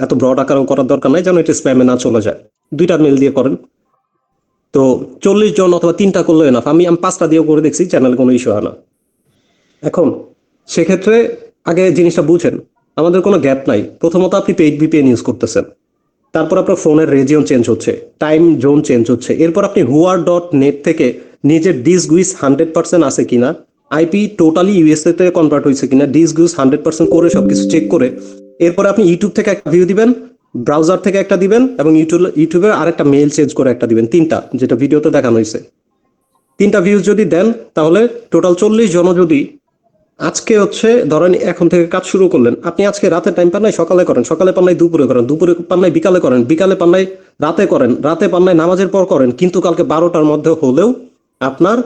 এত ব্রড আকারেও করার দরকার নাই, যেন এটা স্প্যামে না চলে যায়। 2টা মেল দিয়ে করেন। তো 40 জন অথবা 3টা করলে এনাফ। আমি 5টা দিয়েও করে দেখছি, চ্যানেল কোনো ইস্যু হয় না। এখন সেক্ষেত্রে আগে জিনিসটা বুঝেন, আমাদের কোনো গ্যাপ নাই। প্রথমত আপনি পেইড ভিপিএন ইউজ করতেছেন, তারপর আপনার ফোনের রেজিয়ন চেঞ্জ হচ্ছে, টাইম জোন চেঞ্জ হচ্ছে, এরপর আপনি হুয়ার.নেট থেকে নিজের ডিসগুইস 100% আছে কিনা, আইপি টোটালি ইউএসএ তে কনভার্ট হয়েছে কিনা, ডিসগুইস 100% করে সবকিছু চেক করে এরপর আপনি ইউটিউব থেকে একটা ভিউ দিবেন, ব্রাউজার থেকে একটা দিবেন, এবং ইউটিউবের আরেকটা মেল চেঞ্জ করে একটা দিবেন। 3টা, যেটা ভিডিওতে দেখানো হয়েছে। 3টা ভিউজ যদি দেন, তাহলে টোটাল 40 জন যদি আজকে ধরেন এখন থেকে কাজ শুরু করলেন, আপনি আজকে রাতে টাইম পান নাই সকালে করেন, সকালে পান নাই দুপুরে করেন, দুপুরে পান নাই বিকালে করেন, বিকালে পান নাই রাতে করেন, রাতে পান নাই নামাজের পর করেন, কিন্তু কালকে 12টার মধ্যে হলেও আপনার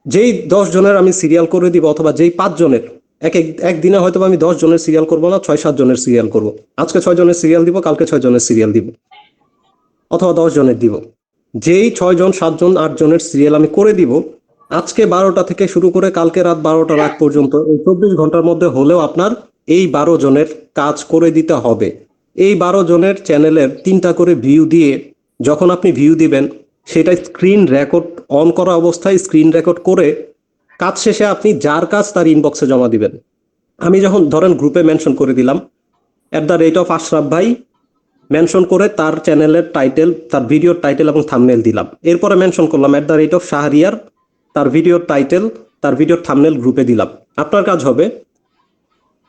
যেই 10 জনের আমি সিরিয়াল করে দিব, অথবা যেই 5 জনের, একদিনে হয়তো আমি 10 জনের সিরিয়াল করবো না, 6-7 জনের সিরিয়াল করব। আজকে 6 জনের সিরিয়াল দিব, কালকে 6 জনের সিরিয়াল দিব, অথবা 10 জনের দিব। যেই 6 জন 7 জন 8 জনের সিরিয়াল আমি করে দিব, আজকে 12টা থেকে শুরু করে কালকে রাত 12টার আগ পর্যন্ত এই 24 ঘন্টার মধ্যে হলেও আপনার এই 12 জনের কাজ করে দিতে হবে। এই 12 জনের চ্যানেলের 3টা করে ভিউ দিয়ে যখন আপনি ভিউ দিবেন, সেটা স্ক্রিন রেকর্ড অন করা অবস্থায় স্ক্রিন রেকর্ড করে কাজ শেষে আপনি যার কাজ তার ইনবক্সে জমা দিবেন। আমি যখন ধরেন গ্রুপে মেনশন করে দিলাম @আশরাফ ভাই, মেনশন করে তার চ্যানেলের টাইটেল, তার ভিডিওর টাইটেল এবং থাম্বনেল দিলাম। এরপরে মেনশন করলাম @শাহরিয়ার, তার ভিডিওর টাইটেল, তার ভিডিওর থাম্বনেল গ্রুপে দিলাম। আপনার কাজ হবে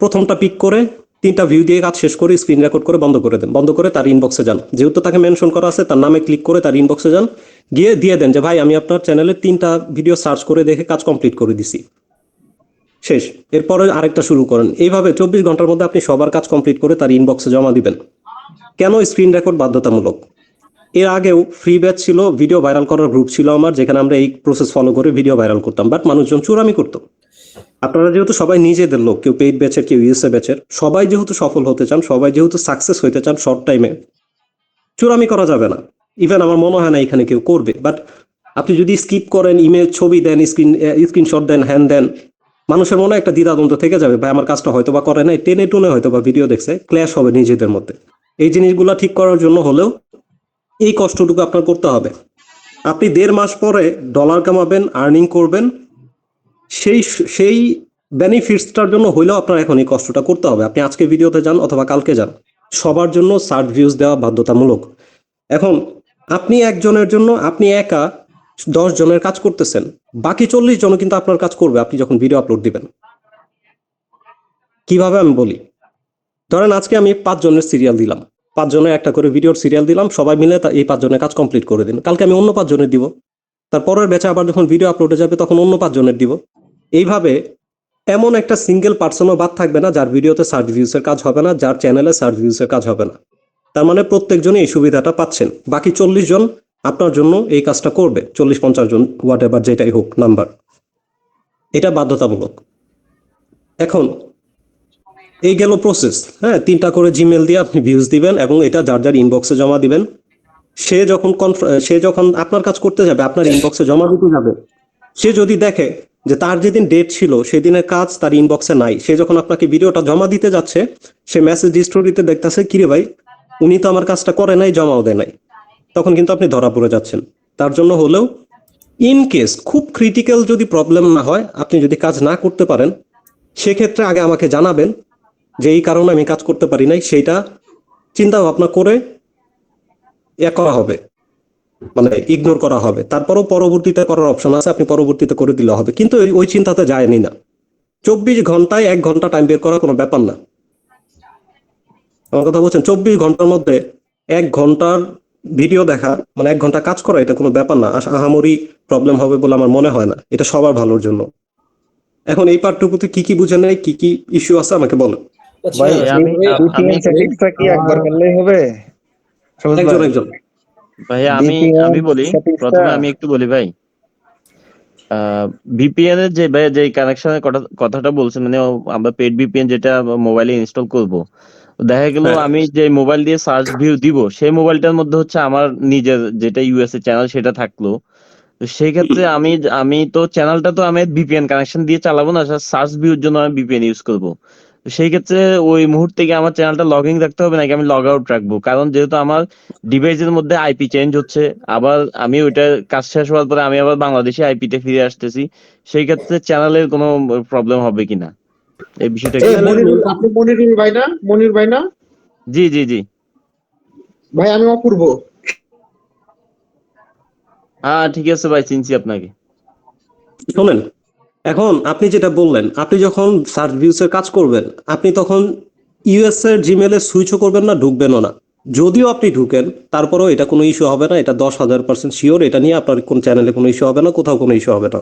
প্রথমটা পিক করে 3টা ভিউ দিয়ে কাজ শেষ করে স্ক্রিন রেকর্ড করে বন্ধ করে দেন, বন্ধ করে তার ইনবক্সে যান, যেহেতু তাকে মেনশন করা আছে তার নামে ক্লিক করে তার ইনবক্সে যান, গিয়ে দিয়ে দেন যে ভাই আমি আপনার চ্যানেলে 3টা ভিডিও সার্চ করে দেখে কাজ কমপ্লিট করে দিছি, শেষ। এরপরে আরেকটা শুরু করেন। এইভাবে 24 ঘন্টার মধ্যে আপনি সবার কাজ কমপ্লিট করে তার ইনবক্সে জমা দিবেন। কেন স্ক্রিন রেকর্ড বাধ্যতামূলক? এর আগেও ফ্রি ব্যাচ ছিল, ভিডিও ভাইরাল করার গ্রুপ ছিল আমার, যেখানে আমরা এই প্রসেস ফলো করে ভিডিও ভাইরাল করতাম, বাট মানুষজন চুরামি করতো। আপনারা যেহেতু সবাই নিজেদের লোক, কেউ পেইড ব্যাচের, কেউ ইউএসএ ব্যাচের, সবাই যেহেতু সফল হতে চান, সবাই যেহেতু সাকসেস হইতে চান শর্ট টাইমে, চুরামি করা যাবে না। ইভেন আমার মনে হয় না এখানে কেউ করবে। বাট আপনি যদি স্কিপ করেন, ইমেল ছবি দেন, স্ক্রিনশট দেন, হ্যান দেন, মানুষের মনে একটা দ্বিধাদ্বন্দ্ব থেকে যাবে, ভাই আমার কাজটা হয়তো বা করে নাই, টেনে টুনে হয়তো বা ভিডিও দেখছে, ক্ল্যাশ হবে নিজেদের মধ্যে। এই জিনিসগুলো ঠিক করার জন্য হলেও এই কষ্টটুকু আপনার করতে হবে। আপনি 1.5 মাস পরে ডলার কামাবেন, আর্নিং করবেন, সেই সেই বেনিফিটসটার জন্য হইলেও আপনার এখন এই কষ্টটা করতে হবে। আপনি আজকে ভিডিওতে যান অথবা কালকে যান, সবার জন্য সার্চ ভিউজ দেওয়া বাধ্যতামূলক। এখন আপনি একজনের জন্য, আপনি একা 10 জনের কাজ করতেছেন, বাকি 40 জন কিন্তু আপনার কাজ করবে আপনি যখন ভিডিও আপলোড দিবেন। কিভাবে আমি বলি, ধরেন আজকে আমি 5 জনের সিরিয়াল দিলাম, 5 জনের একটা করে ভিডিওর সিরিয়াল দিলাম, সবাই মিলে এই 5 জনের কাজ কমপ্লিট করে দিন। কালকে আমি অন্য 5 জনের দিব, তারপরের ব্যাচে আবার যখন ভিডিও আপলোডে যাবে তখন অন্য 5 জনের দিব। এইভাবে এমন একটা সিঙ্গেল পার্সনও বাদ থাকবে না যার ভিডিওতে সার্চ ভিউসের কাজ হবে না, যার চ্যানেলে সার্চ ভিউসের কাজ হবে না। তার মানে প্রত্যেকজনই এই সুবিধাটা পাচ্ছেন। বাকি 40 জন আপনার জন্য এই কাজটা করবে, 40-50 জন হোয়াট এভার যেটাই হোক নাম্বার, এটা বাধ্যতামূলক। এখন এই গেল প্রসেস। হ্যাঁ, 3টা করে জিমেল দিয়ে আপনি ভিউজ দিবেন এবং এটা যার যার ইনবক্সে জমা দিবেন। সে যখন আপনার কাজ করতে যাবে, আপনার ইনবক্সে জমা দিতে যাবে, সে যদি দেখে যে তার যেদিন ডেট ছিল সেদিনের কাজ তার ইনবক্সে নাই, সে যখন আপনাকে ভিডিওটা জমা দিতে যাচ্ছে, সে মেসেজ হিস্টোরিতে দেখতেছে কিরে ভাই উনি তো আমার কাজটা করে নাই, জমাও দেয় নাই, তখন কিন্তু আপনি ধরা পড়ে যাচ্ছেন। তার জন্য হলেও ইন কেস খুব ক্রিটিক্যাল যদি প্রবলেম না হয়, আপনি যদি কাজ না করতে পারেন, সেক্ষেত্রে আগে আমাকে জানাবেন যে এই কারণে আমি কাজ করতে পারি নাই, সেইটা চিন্তা ভাবনা করে করা হবে, মানে ইগনোর করা হবে। তারপরও পরবর্তীতে করার অপশন আছে, আপনি পরবর্তীতে করে দিলে হবে, কিন্তু ওই চিন্তাতে যায়নি না। 24 ঘন্টায় 1 ঘন্টা টাইম বের করা কোনো ব্যাপার না। আমার কথা বলছেন, 24 ঘন্টার মধ্যে 1 ঘন্টার ভিডিও দেখা, মানে 1 ঘন্টা কাজ করা, এটা কোনো ব্যাপার না। আহামরি প্রবলেম হবে বলে আমার মনে হয় না, এটা সবার ভালোর জন্য। এখন এই পার্টটুকুতে কি কি বুঝেন নাই, কি কি ইস্যু আছে আমাকে বলেন। ভাই আমি VPN সেটিংসটা কি একবার করলেই হবে? সবুজ ভাই, একজন একজন ভাইয়া VPN আমি বলি, সেটিংসটা প্রথমে আমি একটু বলি ভাই। ভিপিএন এর যে ভাই যে কানেকশনের কথাটা বলছেন, মানে আমরা পেড ভিপিএন যেটা মোবাইলে ইনস্টল করব, দেখা গেল হ্যাঁ, আমি যে মোবাইল দিয়ে সার্চ ভিউ দিব, সেই মোবাইলটার মধ্যে হচ্ছে আমার নিজের যেটা ইউএসএ চ্যানেল সেটা থাকলো। তো সেই ক্ষেত্রে আমি তো চ্যানেলটা তো আমি ভিপিএন কানেকশন দিয়ে চালাবো না, সার্চ ভিউর জন্য আমি ভিপিএন ইউজ করব। সেই ক্ষেত্রে ওই মুহূর্তে কি আমার চ্যানেলটা লগইন রাখতে হবে নাকি আমি লগ আউট রাখবো? কারণ যেহেতু আমার ডিভাইসের মধ্যে আইপি চেঞ্জ হচ্ছে, আবার আমি ওইটা কাজ শেষ হওয়ার পরে আমি আবার বাংলাদেশে আইপিতে ফিরে আসতেছি, সেই ক্ষেত্রে চ্যানেলের কোনো প্রবলেম হবে কিনা, এই বিষয়টা কি? চ্যানেলের আপনি মনিরুল ভাই না? মনির ভাই না? জি জি জি। ভাই আমি অপূর্ব। হ্যাঁ ঠিক আছে ভাই, চিনছি আপনাকে। শোনেন, এখন আপনি যেটা বললেন, আপনি যখন সার্চ ভিউসের কাজ করবেন, আপনি তখন ইউএস এর জিমেলে সুইচও করবেন না, ঢুকবেনও না। যদিও আপনি ঢুকেন, তারপরেও এটা কোনো ইস্যু হবে না, এটা 10,000% শিওর। এটা নিয়ে আপনার কোন চ্যানেলে কোনো ইস্যু হবে না, কোথাও কোনো ইস্যু হবে না।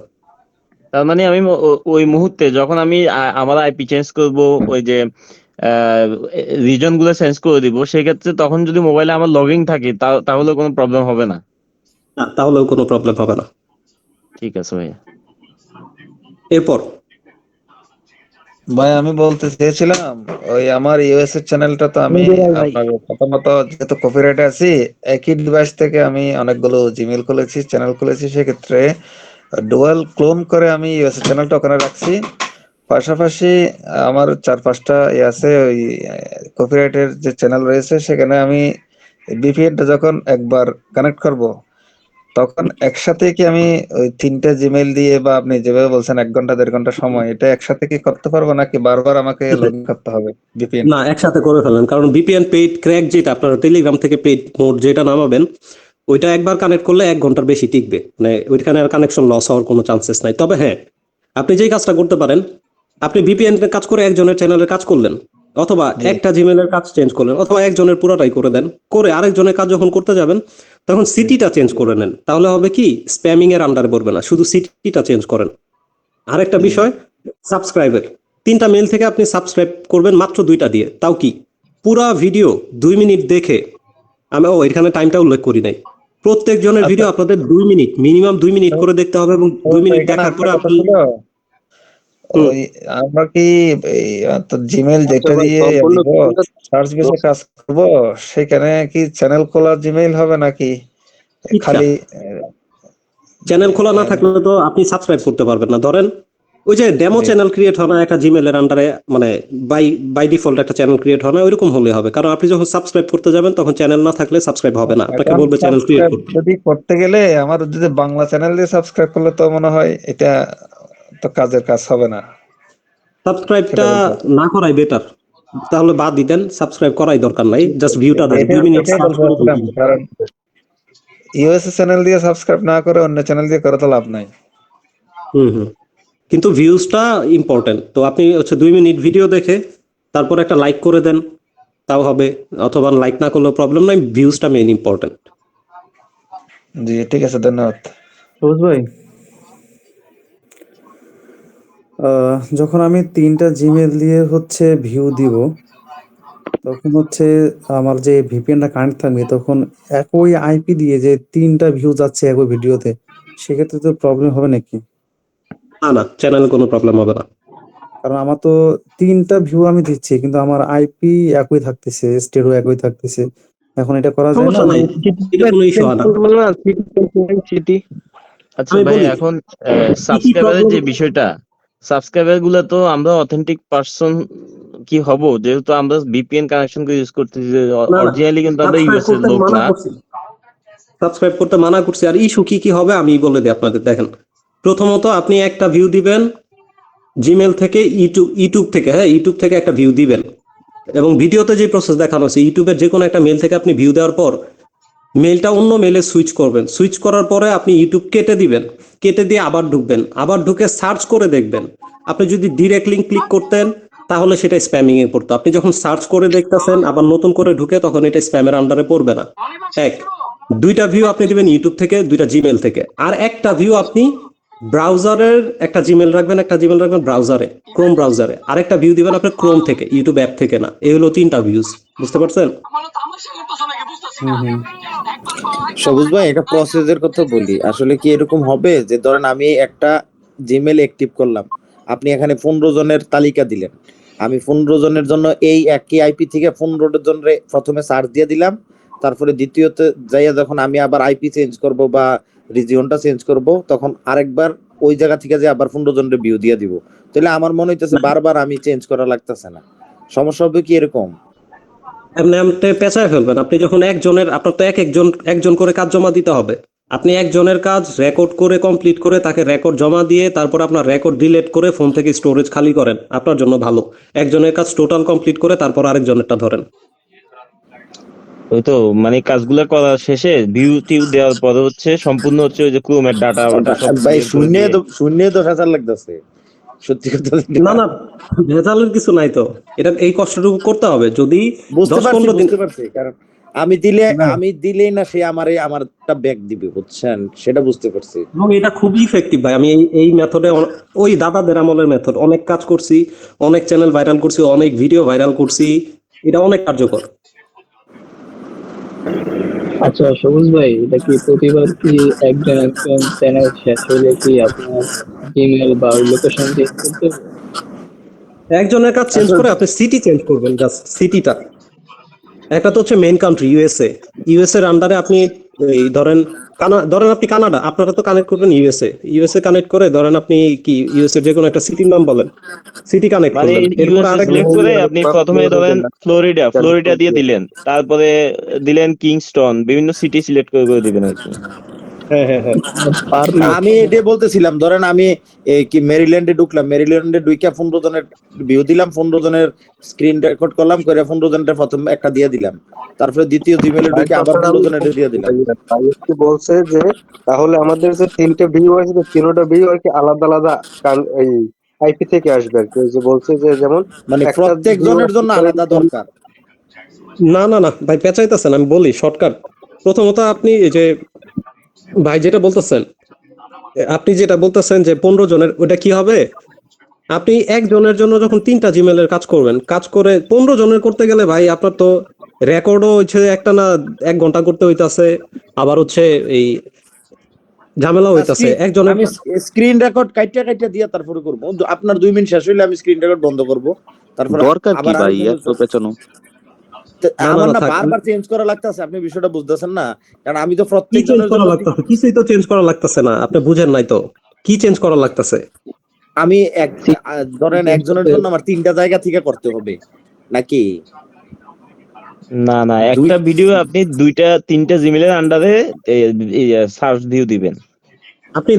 তার মানে আমি ওই মুহূর্তে যখন আমি আমার আইপি চেঞ্জ করব, ওই যে রিজন গুলো চেঞ্জ করে দিব, সেক্ষেত্রে তখন যদি মোবাইলে আমার লগইন থাকে তাহলে কোনো প্রবলেম হবে না? না, তাহলেও কোনো প্রবলেম হবে না। ঠিক আছে ভাইয়া। এরপর ভাই আমি বলতে চেয়েছিলাম, ওই আমার ইউএস এর চ্যানেলটা তো আমি আপনার প্রথমত যেহেতু কপিরাইটে আছি, একই ডিভাইস থেকে আমি অনেকগুলো জিমেল খুলেছি, চ্যানেল খুলেছি, সেক্ষেত্রে ডুয়াল ক্লোন করে আমি ইউএস এর চ্যানেলটা ওখানে রাখছি। পাশাপাশি আমার 4-5টা আছে ওই কপিরাইটের যে চ্যানেল রয়েছে, সেখানে আমি ভিপিএনটা যখন একবার কানেক্ট করব, তখন একসাথে কি আমি ওই 3টে জিমেইল দিয়ে, বা আপনি যেভাবে বলছেন 1 ঘন্টা 1.5 ঘন্টা সময়, এটা একসাথে কি করতে পারবো নাকি বারবার আমাকে লগ ইন করতে হবে ভিপিএন? না, একসাথে করে ফেলেন, কারণ ভিপিএন পেইড ক্র্যাক যেটা আপনার টেলিগ্রাম থেকে পেইড মোড যেটা নামাবেন, ওইটা একবার কানেক্ট করলে 1 ঘন্টার বেশি টিকবে, মানে ওইখানে আর কানেকশন লস হওয়ার কোনো চান্সেস নাই। তবে হ্যাঁ, আপনি যেই কাজটা করতে পারেন, আপনি ভিপিএন এর কাজ করে একজনের চ্যানেলের কাজ করলেন, অথবা জি। একটা জিমেলের কাজ চেঞ্জ করলেন, অথবা একজনের পুরোটাই করে দেন, করে আরেকজনের কাজ যখন করতে যাবেন, তখন সিটিটা চেঞ্জ করে নেন। তাহলে হবে কি, স্প্যামিং এর আন্ডারে পড়বে না, শুধু সিটিটা চেঞ্জ করেন। আরেকটা বিষয়, সাবস্ক্রাইবার 3টা মেল থেকে আপনি সাবস্ক্রাইব করবেন মাত্র 2টা দিয়ে, তাও কি পুরা ভিডিও 2 মিনিট দেখে। আমি এখানে টাইমটা উল্লেখ করি নাই। প্রত্যেক জনের আচ্ছা, ভিডিও আপনাদের 2 মিনিট, মিনিমাম 2 মিনিট করে দেখতে হবে, এবং তো 2 মিনিট এখানে দেখার একটা পরে কথা আপনি ছিল, হুম, ওই আমরা কি এই তো জিমেল আচ্ছা যেটা ভাই, দিয়ে সম্পূর্ণ দিব, সার্চ বেসে কাজ করব, সেখানে কি চ্যানেল খোলা জিমেইল হবে নাকি ইচ্ছা খালি চ্যানেল খোলা না থাকলে তো আপনি সাবস্ক্রাইব করতে পারবেন না। ধরেন ওই যে ডেমো জি? চ্যানেল ক্রিয়েট হয় না একটা জিমেলের আন্ডারে, মানে বাই বাই ডিফল্ট একটা চ্যানেল ক্রিয়েট হয় না, ওইরকম হলে হবে। কারণ আপনি যখন সাবস্ক্রাইব করতে যাবেন, তখন চ্যানেল না থাকলে সাবস্ক্রাইব হবে না, আপনাকে এখন বলবে চ্যানেল ক্রিয়েট সাবস্ক্রাইব করতে। যদি করতে গেলে আমার যদি বাংলা চ্যানেল দিয়ে সাবস্ক্রাইব করলে তো মনে হয় এটা তো কাজের কাজ হবে না, সেটা সাবস্ক্রাইবটা বলতে। না করাই বেটার, তাহলে বাদ দিতেন, সাবস্ক্রাইব করাই দরকার নাই, জাস্ট ভিউটা দেন, এটা 2 মিনিট এটাই সার্চ বলতে করে চাচ্ছিলাম, কারণ ইউএসএ চ্যানেল দিয়ে সাবস্ক্রাইব না করে অন্য চ্যানেল দিয়ে করে তো লাভ নাই। হুম হুম। কিন্তু ভিউজটা ইম্পর্টেন্ট, তো আপনি হচ্ছে 2 মিনিট ভিডিও দেখে তারপর একটা লাইক করে দেন, তাও হবে। অথবা লাইক না করলেও প্রবলেম নাই, ভিউজটা মেইন ইম্পর্টেন্ট। জি ঠিক আছে, ধন্যবাদ। সবুজ ভাই, যখন আমি 3টা জিমেল দিয়ে হচ্ছে ভিউ দিব, তখন হচ্ছে আমার যে ভিপিএনটা কানেক্ট থাকবে, তখন একই আইপি দিয়ে যে 3টা ভিউ যাচ্ছে একই ভিডিওতে, সেক্ষেত্রে তো প্রবলেম হবে নাকি? না না, চ্যানেলে কোনো প্রবলেম হবে না। কারণ আমার তো 3টা ভিউ আমি দিচ্ছি, কিন্তু আমার আইপি একই থাকতেছে, স্টেটও একই থাকতেছে। এখন এটা করা যায় না? সমস্যা নাই, এটা কোনো ইস্যু হয় না। সিটি আচ্ছা আমি ভাই, বলি এখন কি কি সাবস্ক্রাইবারের প্রবলেম। যে বিষয়টা, সাবস্ক্রাইবার গুলো তো আমরা অথেন্টিক পারসন কি হব, যেহেতু আমরা ভিপিএন কানেকশন করে ইউজ করতেছি, না না, অরিজিনালি কিন্তু আমরা সাবস্ক্রাইব ইউএস এর করতে লোক মানা না। করছি, সাবস্ক্রাইব করতে মানা করছি। আর ইস্যু কি কি হবে আমি বলে দিই আপনাদের, দেখেন। প্রথমত আপনি একটা ভিউ দিবেন জিমেল থেকে, ইউটিউব থেকে, হ্যাঁ ইউটিউব থেকে একটা ভিউ দিবেন, এবং ভিডিওতে যে প্রসেস দেখানো হচ্ছে, ইউটিউবের যে কোনো একটা মেল থেকে আপনি ভিউ দেওয়ার পর মেলটা অন্য মেলে সুইচ করবেন, সুইচ করার পরে আপনি ইউটিউব কেটে দিবেন, কেটে দিয়ে আবার ঢুকবেন, আবার ঢুকে সার্চ করে দেখবেন। আপনি যদি ডিরেক্ট লিঙ্ক ক্লিক করতেন, তাহলে সেটা স্প্যামিং এ পড়তো। আপনি যখন সার্চ করে দেখতেছেন আবার নতুন করে ঢুকে, তখন এটা স্প্যামের আন্ডারে পড়বে না। এক, 2টা ভিউ আপনি দিবেন ইউটিউব থেকে, 2টা জিমেল থেকে, আর একটা ভিউ আপনি ব্রাউজারের, একটা জিমেল রাখবেন, একটা জিমেল রাখবেন ব্রাউজারে, ক্রোম ব্রাউজারে, আরেকটা ভিউ দিবেন আপনার ক্রোম থেকে, ইউটিউব অ্যাপ থেকে না। এই হলো 3টা ভিউজ, বুঝতে পারছেন? হুম হুম। সবুজ ভাই, একটা প্রসেসের কথা বলি। আসলে কি এরকম হবে যে ধরেন আমি একটা জিমেল অ্যাক্টিভ করলাম, আপনি এখানে 15 জনের তালিকা দিলেন, আমি 15 জনের জন্য এই একই আইপি থেকে 15 জনের প্রথমে সার্চ দিয়ে দিলাম, তারপরে দ্বিতীয়তে যাইয়া যখন আমি আবার আইপি চেঞ্জ করব বা রিজিয়নটা চেঞ্জ করব, তখন আরেকবার ওই জায়গা থেকে যে আবার 15 জনের ভিউ দিয়ে দিব, তাহলে আমার মনে হইতেছে বারবার আমি চেঞ্জ করা লাগতেছে না। সমস্যা হবে কি এরকম? আপনি পেঁচায় ফেলবেন। আপনি যখন একজনের, আপনার তো একজন করে কাজ জমা দিতে হবে। আপনি একজনের কাজ রেকর্ড করে কমপ্লিট করে তাকে রেকর্ড জমা দিয়ে তারপর আপনার রেকর্ড ডিলিট করে ফোন থেকে স্টোরেজ খালি করেন, আপনার জন্য ভালো। একজনের কাজ টোটাল কমপ্লিট করে তারপর আরেকজনেরটা ধরেন। ওই তো মানে কাজগুলো করা শেষে ভিউ টিউ দেওয়ার পরে হচ্ছে সম্পূর্ণ হচ্ছে ওই যে ক্রোমের ডাটা সব ভাই clear করে দিয়ে শূন্য 10,000 লাগতেছে, সত্যি কথা না না, ভেজালের কিছু নাই তো। এটা এই কষ্টটুকু করতে হবে। যদি বুঝতে 10-15 দিন, বুঝতে পারছি, কারণ আমি দিলেই না সে আমারটা ব্যাক দিবে, বুঝছেন, সেটা বুঝতে পারছি। এবং এটা খুবই ইফেক্টিভ ভাই। আমি এই মেথডে, ওই দাদাদের আমলের মেথড, অনেক কাজ করছি, অনেক চ্যানেল ভাইরাল করছি, অনেক ভিডিও ভাইরাল করছি। এটা অনেক কার্যকর। আচ্ছা সবুজ ভাই, এটা কি প্রতিবার কি একজন চ্যানেল শেষ হলে কি আপনার জিমেল বা লোকেশন চেঞ্জ করতে হবে? একজনের কাজ চেঞ্জ করে আপনি সিটি চেঞ্জ করবেন, জাস্ট সিটিটা। একটা তো হচ্ছে মেইন কান্ট্রি ইউএসএ। ইউএসএর আন্ডারে আপনি এই ধরেন আপনি কানাডা, আপনারা তো কানেক্ট করবেন ইউএসএ কানেক্ট করে ধরেন আপনি কি ইউএসএ যে কোনো একটা সিটির নাম বলেন, সিটি কানেক্ট মানে করলেন। এরপর ইউএসএ আরেক সিলেক্ট করে আপনি প্রথমে ধরেন ফ্লোরিডা দিয়ে দিলেন, তারপরে দিলেন কিংস্টন, বিভিন্ন সিটি সিলেক্ট করে দিবেন আর কি। হ্যাঁ হ্যাঁ হ্যাঁ, আমি এটাই বলতেছিলাম, ধরেন আমি কি মেরিল্যান্ডে ঢুকলাম, মেরিল্যান্ডে ঢুইকা 15 জনের ভিউ দিলাম, 15 জনের স্ক্রিন রেকর্ড করলাম, করে 15 জনের প্রথম একটা দিয়ে দিলাম, তারপরে দ্বিতীয় জিমেলে ঢুকে আবার 15 জনের দিয়ে দিলাম। কি বলছে যে তাহলে আমাদের যে 3টে ভিউ আসবে, 3টা ভিউ আর কি আলাদা আলাদা এই আইপি থেকে আসবে আর কি। ওই যে বলছে যে যেমন মানে একটা প্রত্যেক view জনের জন্য আলাদা দরকার। না না না ভাই, পেঁচাইতেছেন। আমি বলি শর্টকাট। প্রথমত আপনি এই যে ভাই যেটা বলতেছেন যে 15 জনের, ওটা কি হবে? আপনি একজনের জন্য যখন 3টা জিমেলের কাজ করবেন, কাজ করে 15 জনের করতে গেলে ভাই আপনার তো রেকর্ডও হচ্ছে একটা না 1 ঘন্টা করতে হইতাছে, আবার হচ্ছে এই ঝামেলা হইতাছে একজনের। আমি স্ক্রিন রেকর্ড কাইটা দিয়া তারপরে করব। আপনার 2 মিনিট শেষ হইলে আমি স্ক্রিন রেকর্ড বন্ধ করব, তারপর দরকার কি আবার ভাই এত পেছানো? আমার না থাক। বারবার চেঞ্জ করা লাগতেছে, আপনি বিষয়টা বুঝতেছেন না, কারণ আমি তো কি প্রত্যেক চেঞ্জ জনের করা জন্য লাগতেছে? কিছুই তো চেঞ্জ করা লাগতেছে না, আপনি বুঝেন নাই তো কি চেঞ্জ করা লাগতেছে। আমি ধরেন একজনের জন্য আমার 3টা জায়গা থেকে করতে হবে নাকি? না না, একটা ভিডিও আপনি 2-3টা জিমেলের আন্ডারে সার্চ ভিউ দিবেন। আপনি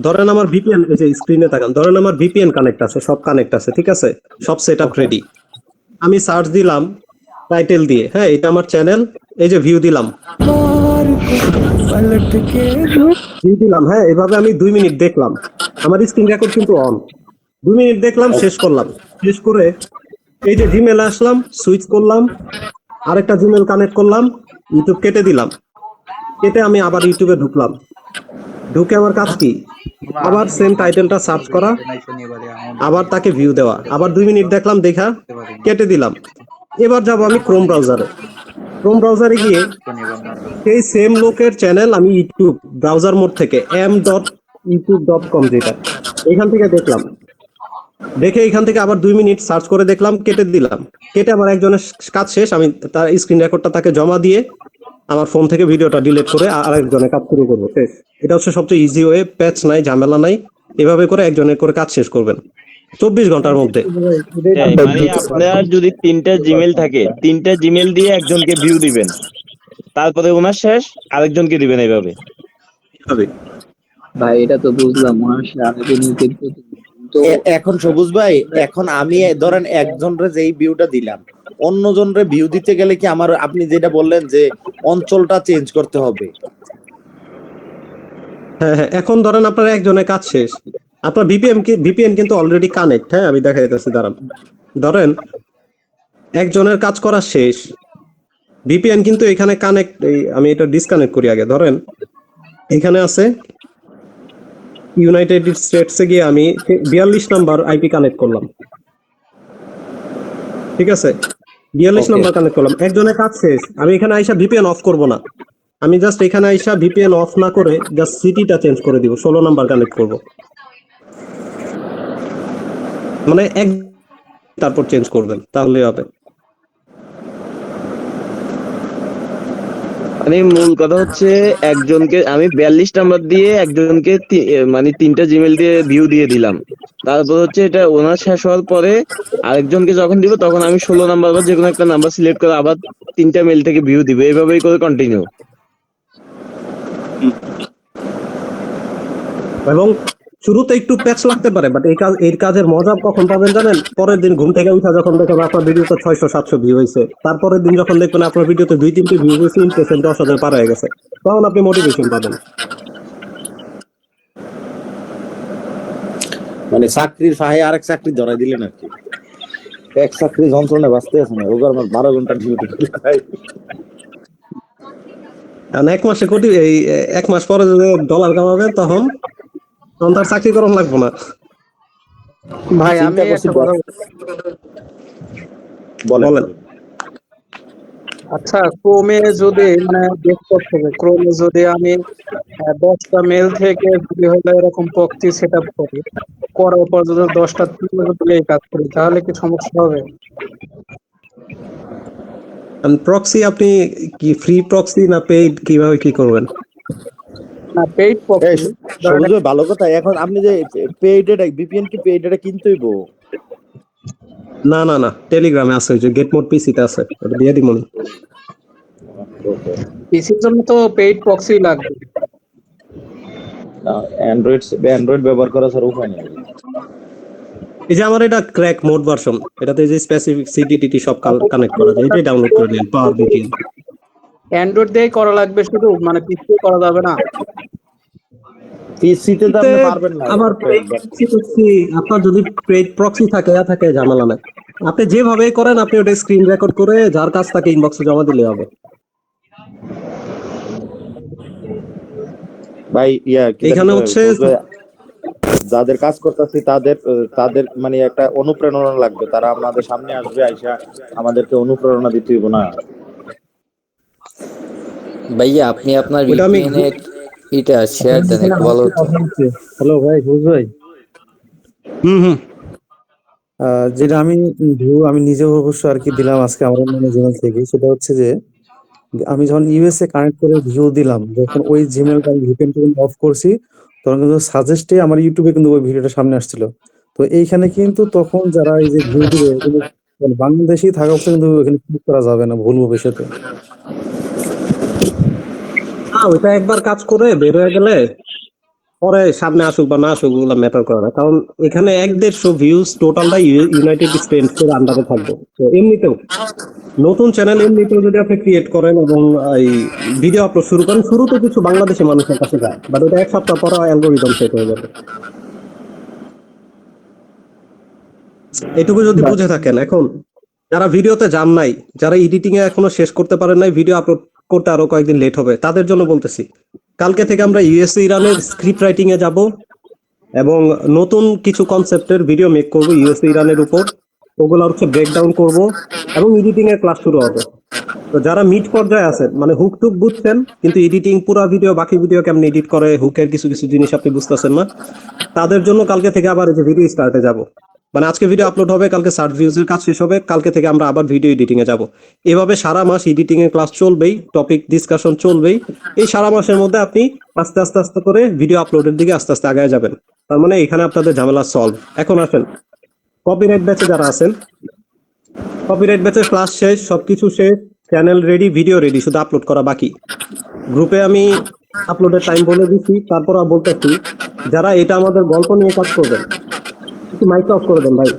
ধরেন আমার ভিপিএন, এই যে স্ক্রিনে তাকান, ধরেন আমার ভিপিএন কানেক্ট আছে, সব কানেক্ট আছে, ঠিক আছে, সব সেটআপ রেডি। আমি সার্চ দিলাম টাইটেল দিয়ে, হ্যাঁ এটা আমার চ্যানেল, এই যে ভিউ দিলাম, হ্যাঁ এভাবে আমি 2 মিনিট দেখলাম। আমার স্ক্রিন রেকর্ড কিন্তু অন। 2 মিনিট দেখলাম, শেষ করলাম। শেষ করে এই যে জিমেলে আসলাম, সুইচ করলাম, আরেকটা জিমেল কানেক্ট করলাম, ইউটিউব কেটে দিলাম। কেটে আমি আবার ইউটিউবে ঢুকলাম। ঢুকে আমার কাজ কি? আবার সেম টাইটেলটা সার্চ করা, আবার তাকে ভিউ দেওয়া, আবার 2 মিনিট দেখলাম, দেখা কেটে দিলাম। এবার যাব আমি ক্রোম ব্রাউজারে গিয়ে সেই সেম লোকের চ্যানেল আমি ইউটিউব ব্রাউজার মোড থেকে m.youtube.com, যেটা এখান থেকে দেখলাম। দেখে এখান থেকে আবার 2 মিনিট সার্চ করে দেখলাম, কেটে দিলাম। কেটে আমার একজনের কাজ শেষ, আমি তার স্ক্রিন রেকর্ডটা তাকে জমা দিয়ে আমার ফোন থেকে ভিডিওটা ডিলিট করে আরেকজনের কাজ শুরু করবো। শেষ। এটা হচ্ছে সবচেয়ে ইজি ওয়ে, প্যাচ নাই, ঝামেলা নাই। এভাবে করে একজনের করে কাজ শেষ করবেন 24 ঘন্টার মধ্যে। মানে আপনার যদি 3টা জিমেল থাকে, 3টা জিমেল দিয়ে একজনকে ভিউ দিবেন, তারপরে ওনার শেষ, আরেকজনকে দিবেন এইভাবে। ভাই এটা তো বুঝলাম, মনে হয় রাজনীতির প্রতি তো এখন সবুজ ভাই, এখন আমি ধরেন একজনরে যেই ভিউটা দিলাম, অন্যজনরে ভিউ দিতে গেলে কি আমার, আপনি যেটা বললেন যে অঞ্চলটা চেঞ্জ করতে হবে? হ্যাঁ হ্যাঁ, এখন ধরেন আপনার একজনের কাজ শেষ, আপনার ভিপিএন কিন্তু অলরেডি কানেক্ট। হ্যাঁ আমি দেখা যাচ্ছে, দাঁড়ান, ধরেন একজনের কাজ করা শেষ, ভিপিএন কিন্তু এখানে কানেক্ট। আমি এটা ডিসকানেক্ট করি আগে। ধরেন এখানে আছে ইউনাইটেড স্টেটসে গিয়ে আমি 42 নাম্বার আইপি কানেক্ট করলাম, ঠিক আছে, 42 নাম্বার কানেক্ট করলাম। একজনের কাজ শেষ, আমি এখানে আইসা ভিপিএন অফ করব না, আমি জাস্ট এখানে আইসা ভিপিএন অফ না করে জাস্ট সিটিটা চেঞ্জ করে দিব, 16 নাম্বার কানেক্ট করব, মানে তারপর চেঞ্জ করবেন, তাহলে হবে। মানে মূল কথা হচ্ছে একজনকে আমি 42 নাম্বার দিয়ে একজনকে মানে 3টা জিমেল দিয়ে ভিউ দিয়ে দিলাম। তারপর হচ্ছে এটা ওনার শেষ হওয়ার পরে আরেকজনকে যখন দিব তখন আমি 16 নাম্বার বা যে কোনো একটা নাম্বার সিলেক্ট করে আবার 3টা মেল থেকে ভিউ দিব, এইভাবেই করে কন্টিনিউ। এবং শুরুতে একটু প্যাচ লাগতে পারে, বাট এই কাজের মজা কখন পাবেন জানেন? পরের দিন ঘুম থেকে উঠা যখন দেখেন আপনার ভিডিওতে 600-700 ভিউ হয়েছে, তারপরের দিন যখন দেখবেন আপনার ভিডিওতে 2-3টে ভিউ হয়েছে, ইমপ্রেশন 10,000 পার হয়ে গেছে, তখন আপনি মোটিভেশন পাবেন। মানে চাকরির ফাহে আরেক চাকরি ধরাই দিলেন আর কি। এক চাকরি যন্ত্রণায় বাঁচতে আছে না, ওগুলো আমার 12 ঘন্টা ডিউটি। কারণ এক মাস পরে যদি ডলার কামাবেন তখন তার চাকরি করণ লাগবে না। ভাই আমি চিন্তা করছি একটা কথা বলেন। আচ্ছা, ক্রোমে যদি মানে ডেস্কটপ থেকে ক্রোমে যদি আমি 10টা মেল থেকে যদি হলো এরকম প্রক্সি সেট আপ করি, করার পর যদি 10টা তুলে কাজ করি, তাহলে কি সমস্যা হবে? প্রক্সি আপনি কি ফ্রি প্রক্সি না পেইড, কিভাবে কি করবেন? না, পেইড এই প্রক্সি। সবুজ ভাই, ভালো কথা। এখন আপনি যে পেইড এটা ভিপিএন কি পেইড এটা কিনতে হইব? না, টেলিগ্রামে আছে, ওই যে গেট মোড পিসিতে আছে, ওটা দিয়ে দিই মনে। পিসির জন্য তো পেইড প্রক্সি লাগবে। অ্যান্ড্রয়েড ব্যবহার করা ছাড়া উপায় নেই। এই যে আমার এটা ক্র্যাক মোড ভার্সন, এটাতে যে স্পেসিফিক সিডিটিটি সব কানেক্ট করা যায়, এটাই ডাউনলোড করে নিন, পাওয়ার ভিপিএন। অ্যান্ড্রয়েড দিয়েই করা লাগবে শুধু, মানে পিসি করা যাবে না? পিসিতে তো আপনি পারবেন না। আবার আপনার যদি পেইড প্রক্সি থাকে ঝামেলা নাই। আপনি যেভাবে করেন, আপনি ওটা স্ক্রিন রেকর্ড করে যার কাছ তাকে ইনবক্সে জমা দিলে হবে। ভাই এখানে হচ্ছে যাদের কাজ করতেছি তাদের মানে একটা অনুপ্রেরণা লাগবে, তারা আমাদের সামনে আসবে, আইসা আমাদেরকে অনুপ্রেরণা দিতে হইব না? ভাইয়া আপনি আপনার ওটা আমি ভিপিএন এর এটা শেয়ার দেন একটু ভালো হতো। হ্যালো ভাই, বুঝ ভাই, হুম যেটা আমি ভিউ আমি নিজেও অবশ্য আর কি দিলাম আজকে আমার অন্য জিমেল থেকে, সেটা হচ্ছে যে আমি যখন ইউএসএ কানেক্ট করে ভিউ দিলাম, যখন ওই জিমেলটা আমি ভিপিএন অফ করছি, তখন কিন্তু সাজেস্টে আমার ইউটিউবে কিন্তু ওই ভিডিওটা সামনে আসছিল। তো এইখানে কিন্তু তখন যারা এই যে ভিউ দিবে, এগুলো বাংলাদেশি থাকা অবস্থা কিন্তু এখানে ক্লিক করা যাবে না ভুল ভবিষ্যতে। ওইটা একবার কাজ করে বের হয়ে গেলে পরে সামনে আসুক বা না আসুক ওগুলো ম্যাটার করে না, কারণ এখানে 150 ভিউজ টোটালটা ইউনাইটেড স্টেটস এর আন্ডারে থাকবে। তো এমনিতেও নতুন চ্যানেল এমনিতেও যদি আপনি ক্রিয়েট করেন এবং এই ভিডিও আপলোড শুরু করেন, শুরুতে কিছু বাংলাদেশি মানুষের কাছে যায়, বাট ওটা এক সপ্তাহ পরে অ্যালগোরিদম সেট হয়ে যাবে। এটুকু যদি বুঝে থাকেন। এখন যারা ভিডিওতে যান নাই, যারা এডিটিং এ এখনো শেষ করতে পারেন নাই, ভিডিও আপলোড করতে আরো কয়েকদিন লেট হবে, তাদের জন্য বলতেছি, কালকে থেকে আমরা ইউএসএ ইরানের স্ক্রিপ্ট রাইটিং এ যাব এবং নতুন কিছু কনসেপ্টের ভিডিও মেক করব ইউএসএ ইরানের উপর, ওগুলো হচ্ছে ব্রেকডাউন করব এবং এডিটিং এর ক্লাস শুরু হবে। তো যারা মিড পর্যায়ে আছেন, মানে হুক টুক বুঝছেন কিন্তু এডিটিং পুরো ভিডিও বাকি ভিডিও কেমন এডিট করে, হুকের কিছু কিছু জিনিস আপনি বুঝতেছেন না, তাদের জন্য কালকে থেকে আবার এই যে ভিডিও স্টার্টে যাব। মানে আজকে ভিডিও আপলোড হবে, কালকে সার্চ ভিউজের কাজ শেষ হবে, কালকে থেকে আমরা আবার ভিডিও এডিটিং এ যাব। এভাবে সারা মাস এডিটিং এর ক্লাস চলবেই, টপিক ডিসকাশন চলবেই। এই সারা মাসের মধ্যে আপনি আস্তে আস্তে আস্তে করে ভিডিও আপলোডের দিকে আস্তে আস্তে আগায় যাবেন। তার মানে এখানে আপনাদের ঝামেলা সলভ। এখন আসেন কপিরাইট ব্যাচে যারা আছেন, কপিরাইট ব্যাচের ক্লাস শেষ, সবকিছু শেষ, চ্যানেল রেডি, ভিডিও রেডি, শুধু আপলোড করা বাকি। গ্রুপে আমি আপলোডের টাইম বলে দিচ্ছি, তারপর বলতেছি যারা এটা আমাদের গল্প নিয়ে কাজ করবেন, একটু মাইক অফ করে দেন ভাই।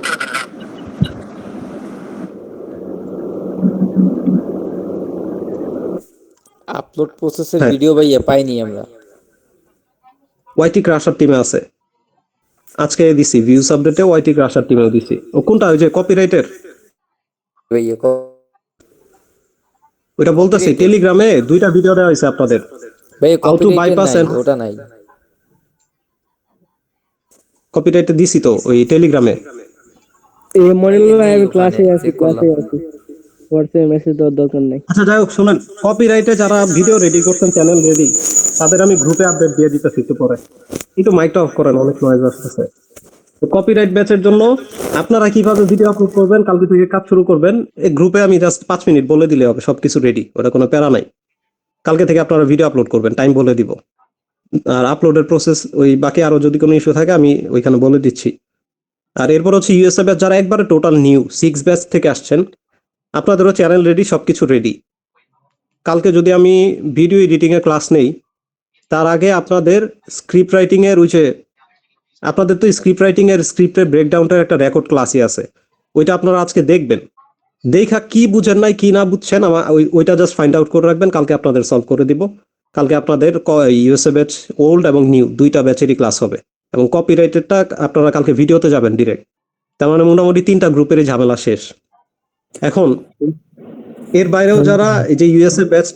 আপলোড প্রসেসের ভিডিও ভাইয়া পাইনি আমরা। ওয়াইটি ক্রাশার টিমে আছে, আজকে দিছি ভিউজ আপডেটে, ওয়াইটি ক্রাশার টিমেও দিছি। ও কোনটা, ওই যে কপিরাইটের ভাইয়া ওইটা বলতেছি, টেলিগ্রামে 2টা ভিডিও দেওয়া হয়েছে আপনাদের, ভাইয়া হাউ টু কপিরাইট বাইপাস নাই, এন্ড ওটা নাই। কপিরাইটে দিছি তো ওই টেলিগ্রামে। এই মডেল আমি ক্লাসে আছি, হোয়াটসঅ্যাপে মেসেজ দেওয়ার দরকার নাই। আচ্ছা যাই হোক, শুনেন, কপিরাইটে যারা ভিডিও রেডি করছেন, চ্যানেল রেডি, তাদের আমি গ্রুপে আপডেট দিয়ে দিতেছি একটু পরে। একটু মাইকটা অফ করেন, অনেক নয়েজ আসতেছে। তো কপিরাইট ব্যাচের জন্য আপনারা কিভাবে ভিডিও আপলোড করবেন, কালকে থেকে কাজ শুরু করবেন, এই গ্রুপে আমি জাস্ট 5 মিনিট বলে দিলে হবে, সবকিছু রেডি, ওটা কোনো প্যারা নাই। কালকে থেকে আপনারা ভিডিও আপলোড করবেন, টাইম বলে দিব। আর আপলোডের প্রসেস ওই বাকি আরো যদি কোনো ইস্যু থাকে আমি ওইখানে বলে দিচ্ছি। আর এরপর হচ্ছে ইউএসএ ব্যাচ যারা একবারে টোটাল নিউ 6 ব্যাচ থেকে আসছেন, আপনাদেরও চ্যানেল রেডি, সবকিছু রেডি। কালকে যদি আমি ভিডিও এডিটিং এর ক্লাস নেই, তার আগে আপনাদের স্ক্রিপ্ট রাইটিং এর আপনাদের তো স্ক্রিপ্ট রাইটিং এর স্ক্রিপ্টের ব্রেকডাউনটার একটা রেকর্ড ক্লাসই আছে, ওইটা আপনারা আজকে দেখবেন। দেখা কি বুঝেন নাই কি না বুঝছেন ওইটা জাস্ট ফাইন্ড আউট করে রাখবেন, কালকে আপনাদের সলভ করে দিব। কালকে আপনাদের ইউএসএ ব্যাচ ওল্ড এবং নিউ দুইটা ব্যাচেরই ক্লাস হবে, এবং কপিরাইটেডটা আপনারা কালকে ভিডিওতে যাবেন ডিরেক্ট। তার মানে মোটামুটি 3টা গ্রুপেরই ঝামেলা শেষ। এখন এর বাইরেও যারা এই যে ইউএসএ ব্যাচ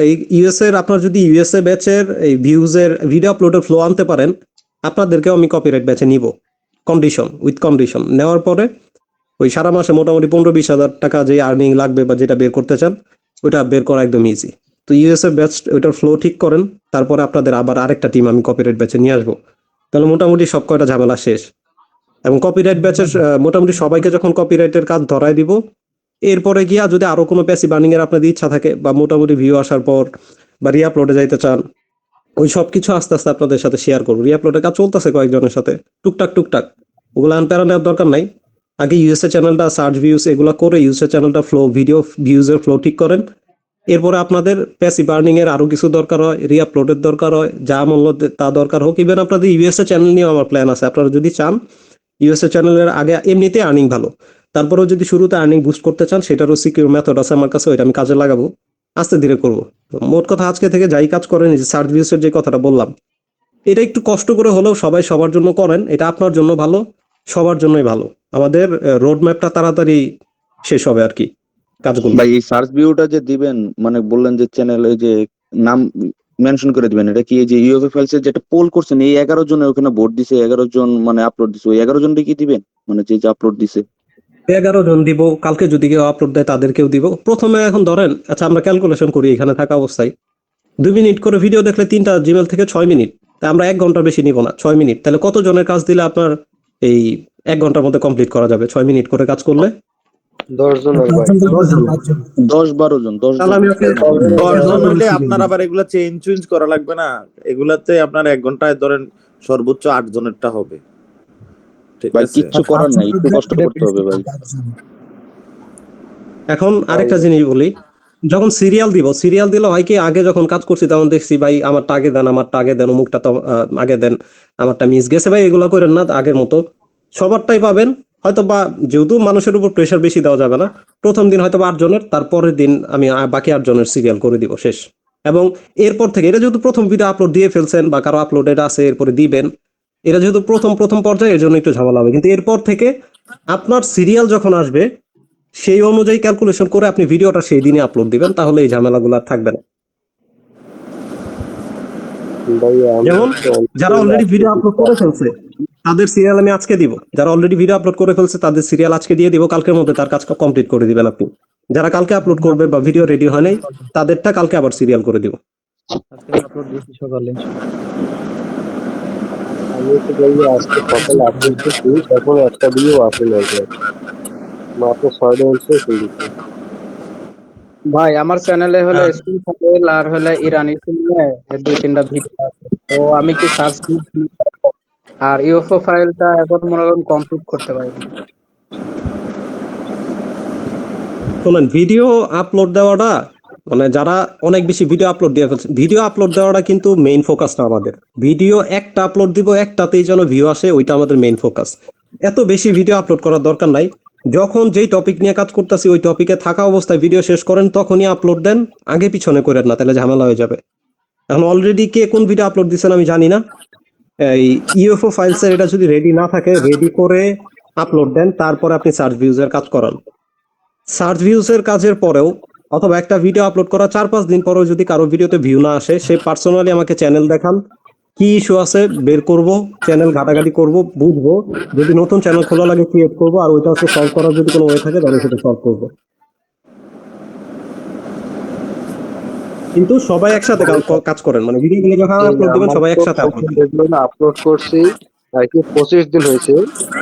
এই ইউএসএ এর আপনার যদি ইউএসএ ব্যাচের এই ভিউজের ভিডিও আপলোডের ফ্লো আনতে পারেন, আপনাদেরকেও আমি কপিরাইট ব্যাচে নিব, কন্ডিশন নেওয়ার পরে ওই সারা মাসে মোটামুটি 15-20 হাজার টাকা যে আর্নিং লাগবে বা যেটা বের করতে চান ওইটা বের করা একদম ইজি। তো ইউএসএ ব্যাচ ওইটার ফ্লো ঠিক করেন, তারপরে আপনাদের আবার আরেকটা টিম আমি কপিরাইট ব্যাচে নিয়ে আসবো, তাহলে মোটামুটি সব কয়টা ঝামেলা শেষ। এবং কপিরাইট ব্যাচের মোটামুটি সবাইকে যখন কপিরাইটের কাজ ধরায় দিব, এরপরে গিয়া যদি আরো কোনো প্যাসিভ আর্নিং এর আপনাদের ইচ্ছা থাকে বা মোটামুটি ভিউ আসার পর বা রিআপলোডে যাইতে চান, ওই সব কিছু আস্তে আস্তে আপনাদের সাথে শেয়ার করবো। রিআপলোডের কাজ চলতেছে কয়েকজনের সাথে টুকটাক, ওগুলো প্যারা নেওয়ার দরকার নাই। আগে ইউএসএ চ্যানেলটা সার্চ ভিউজ এগুলো করে ইউএসএ চ্যানেলটা ফ্লো ভিডিও ভিউজের ফ্লো ঠিক করেন। এরপরে আপনাদের প্যাসিভ আর্নিং এর আরো কিছু দরকার হয়, রিআপলোডের দরকার হয়, যা মূল্য তা দরকার হোক। ইভেন আপনাদের ইউএসএ চ্যানেল নিয়েও আমার প্ল্যান আছে, আপনারা যদি চান ইউএসএ চ্যানেলের আগে এমনিতে আর্নিং ভালো, তারপরেও যদি শুরুতে আর্নিং বুস্ট করতে চান সেটারও সিকিউর মেথড আছে আমার কাছে, ওইটা আমি কাজে লাগাবো, আস্তে ধীরে করবো। মোট কথা আজকে থেকে যাই কাজ করেন, যে সার্চ ভিউজের যে কথাটা বললাম, এটা একটু কষ্ট করে হলেও সবাই সবার জন্য করেন, এটা আপনার জন্য ভালো, সবার জন্যই ভালো। আমাদের রোড ম্যাপটা তাড়াতাড়ি শেষ হবে আর কি কাজগুলো। ভাই এই সার্চ ভিউটা যে দিবেন, মানে বললেন যে চ্যানেলে যে নাম মেনশন করে দিবেন, এটা কি এই যে ইউএফএ ফাইলস এর যেটা পোল করছেন এই 11 জনের ওখানে ভোট দিছে, 11 জন মানে আপলোড দিছে, ওই 11 জনকে কি দিবেন, মানে যে আপলোড দিছে? 11 জন দিব, কালকে যদি কেউ আপলোড দেয় তাদেরকেও দিব। প্রথমে এখন ধরেন, আচ্ছা আমরা ক্যালকুলেশন করি, এখানে থাকা অবস্থায় 2 মিনিট করে ভিডিও দেখলে 3টা জিমেল থেকে 6 মিনিট, তাই আমরা 1 ঘন্টা বেশি নিব না, 6 মিনিট। তাহলে কত জনের কাজ দিলে আপনার এই 1 ঘন্টার মধ্যে কমপ্লিট করা যাবে 6 মিনিট করে কাজ করলে? 10 জনের ভাই। 10-12 জন, 10 তাহলে জন। আমি ওকে 10 জন হইলে আপনার আবার এগুলা চেঞ্জ করা লাগবে না, এগুলাতে আপনার 1 ঘন্টায় ধরেন সর্বোচ্চ 8 জনেরটা হবে। ঠিক ভাই আছে, কিচ্ছু করার নাই, একটু কষ্ট করতে হবে ভাই। এখন আরেকটা জিনিস বলি, যখন সিরিয়াল দিলে হয় কি, আগে যখন কাজ করছি তখন দেখছি ভাই আমারটা আগে দেন, অমুকটা তো আগে দেন, আমারটা মিস গেছে। ভাই এগুলো করেন না, আগের মতো সবারটাই পাবেন। হয়তো বা যেহেতু মানুষের উপর প্রেশার বেশি দেওয়া যাবে না, প্রথম দিন হয়তো 8 জনের, তারপরের দিন আমি বাকি 8 জনের সিরিয়াল করে দিব শেষ। এবং এরপর থেকে এটা যেহেতু প্রথম ভিডিও আপলোড দিয়ে ফেলছেন বা কারো আপলোডেড আছে এরপরে দিবেন, এটা যেহেতু প্রথম পর্যায়ে, এর জন্য একটু ঝামেলা হবে। কিন্তু এরপর থেকে আপনার সিরিয়াল যখন আসবে সেই অনুযায়ী ক্যালকুলেশন করে আপনি ভিডিওটা সেই দিনে আপলোড দিবেন, তাহলে এই ঝামেলাগুলো আর থাকবে না। ভাইয়া যেমন যারা অলরেডি ভিডিও আপলোড করে ফেলছে তাদের সিরিয়াল আমি আজকে দিব, যারা অলরেডি ভিডিও আপলোড করে ফেলছে তাদের সিরিয়াল আজকে দিয়ে দিব, কালকের মধ্যে তার কাজটা কমপ্লিট করে দিবেন আপনি। যারা কালকে আপলোড করবে বা ভিডিও রেডি হয় নাই তাদেরটা কালকে আবার সিরিয়াল করে দিব। আমি তো ভাইয়া আজকে সকালে আপলোড করছি, এখন একটা ভিডিও আসে না ভাই, মাত্র 6টা হচ্ছে ফেলছে। ভাই আমার চ্যানেলে হলে স্কুল ফাইল আর হলে ইরানি ফিল্মে 2-3টা ভিডিও আছে, তো আমি কি সার্চ আর ইউএফও ফাইলটা এখন মনে করেন কমপ্লিট করতে পারিনি। শোনেন, ভিডিও আপলোড দেওয়াটা মানে যারা অনেক বেশি ভিডিও আপলোড দিয়ে ফেলছে, ভিডিও আপলোড দেওয়াটা কিন্তু মেইন ফোকাসটা আমাদের। ভিডিও একটা আপলোড দিব, একটাতেই যেন ভিউ আসে, ওইটা আমাদের মেইন ফোকাস। এত বেশি ভিডিও আপলোড করার দরকার নাই। যখন যেই টপিক নিয়ে কাজ করতেছি ওই টপিকে থাকা অবস্থায় ভিডিও শেষ করেন, তখনই আপলোড দেন, আগে পিছনে করেন না, তাহলে ঝামেলা হয়ে যাবে। এখন অলরেডি কে কোন ভিডিও আপলোড দিচ্ছেন আমি জানি না, এই ইউএফও ফাইলসের এটা যদি রেডি না থাকে, রেডি করে আপলোড দেন, তারপরে আপনি সার্চ ভিউজের কাজ করান। সার্চ ভিউজের কাজের পরেও অথবা একটা ভিডিও আপলোড করা 4-5 দিন পরেও যদি কারো ভিডিওতে ভিউ না আসে, সে পার্সোনালি আমাকে চ্যানেল দেখান, কি ইস্যু আছে বের করব, চ্যানেল ঘাটাঘাটি করব, বুঝবো, যদি নতুন চ্যানেল খোলা লাগে ক্রিয়েট করব, আর ওইটা হচ্ছে সলভ করার যদি কোনো ওয়ে থাকে তাহলে সেটা সলভ করব। কিন্তু সবাই একসাথে কাজ করেন, মানে ভিডিওগুলো যখন আপলোড দিবেন সবাই একসাথে আপলোড দিবেন। যেগুলো আপলোড করছি আর কি 25 দিন হয়েছে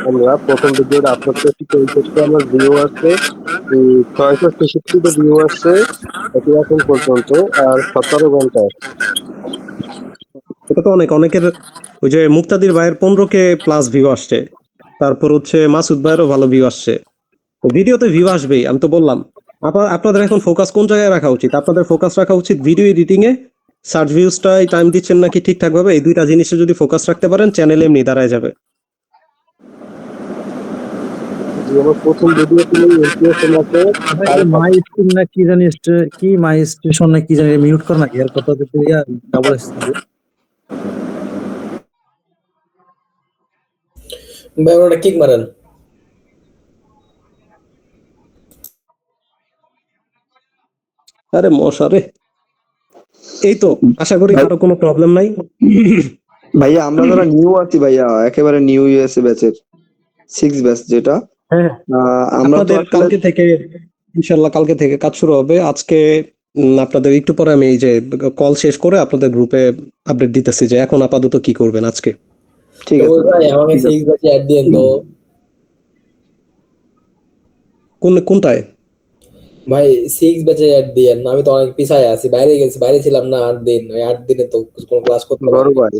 আমরা প্রথম ভিডিওটা আপলোড করছি, তো এই ক্ষেত্রে আমার ভিউ আসছে 666টা ভিউ আসছে এখন পর্যন্ত, আর 17 ঘন্টা। এটা তো অনেকের ওই যে মুক্তাদির ভাইয়ের 15K প্লাস ভিউ আসছে, তারপর হচ্ছে মাসুদ ভাইয়েরও ভালো ভিউ আসছে। তো ভিডিওতে ভিউ আসবেই, আমি তো বললাম। আপনাদের এখন ফোকাস কোন জায়গায় রাখা উচিত? আপনাদের ফোকাস রাখা উচিত ভিডিও এডিটিং এ, সার্চ ভিউজটাই টাইম দিচ্ছেন নাকি ঠিকঠাক ভাবে, এই দুইটা জিনিসে যদি ফোকাস রাখতে পারেন চ্যানেল এমনি দাঁড়ায় যাবে। যে আমার প্রথম ভিডিওতে ইমপ্রেশন আছে মাই স্ট্রিম না কি জানি কি মাই স্টেশন না কি জানি মিউট কর নাকি এর কথা দিতে ডাবল আসছে। ভাই ওটা কিক মারেন। আরে মশারে, এই তো আশা করি কারো কোনো প্রবলেম নাই। ভাইয়া আমরা যারা নিউ আছি ভাইয়া, একেবারে নিউ ইউএসএ ব্যাচের 6 ব্যাচ যেটা, হ্যাঁ আমরা তো আপনাদের কালকে থেকে ইনশাল্লাহ কালকে থেকে কাজ শুরু হবে। আজকে আপনাদের একটু পরে আমি এই যে কল শেষ করে আপনাদের গ্রুপে আপডেট দিতেছি যে এখন আপাতত কি করবেন আজকে। ঠিক আছে ভাই আমাকে 6 ব্যাচে অ্যাড দিয়েন তো কোনটায় ভাই, 6 ব্যাচে অ্যাড দিয়েন। আমি তো অনেক পিছায় আছি, বাইরে গেছি, বাইরে ছিলাম না 8 দিন। ওই 8 দিনে তো কোনো ক্লাস করতে বড় পারিনি। ভাই।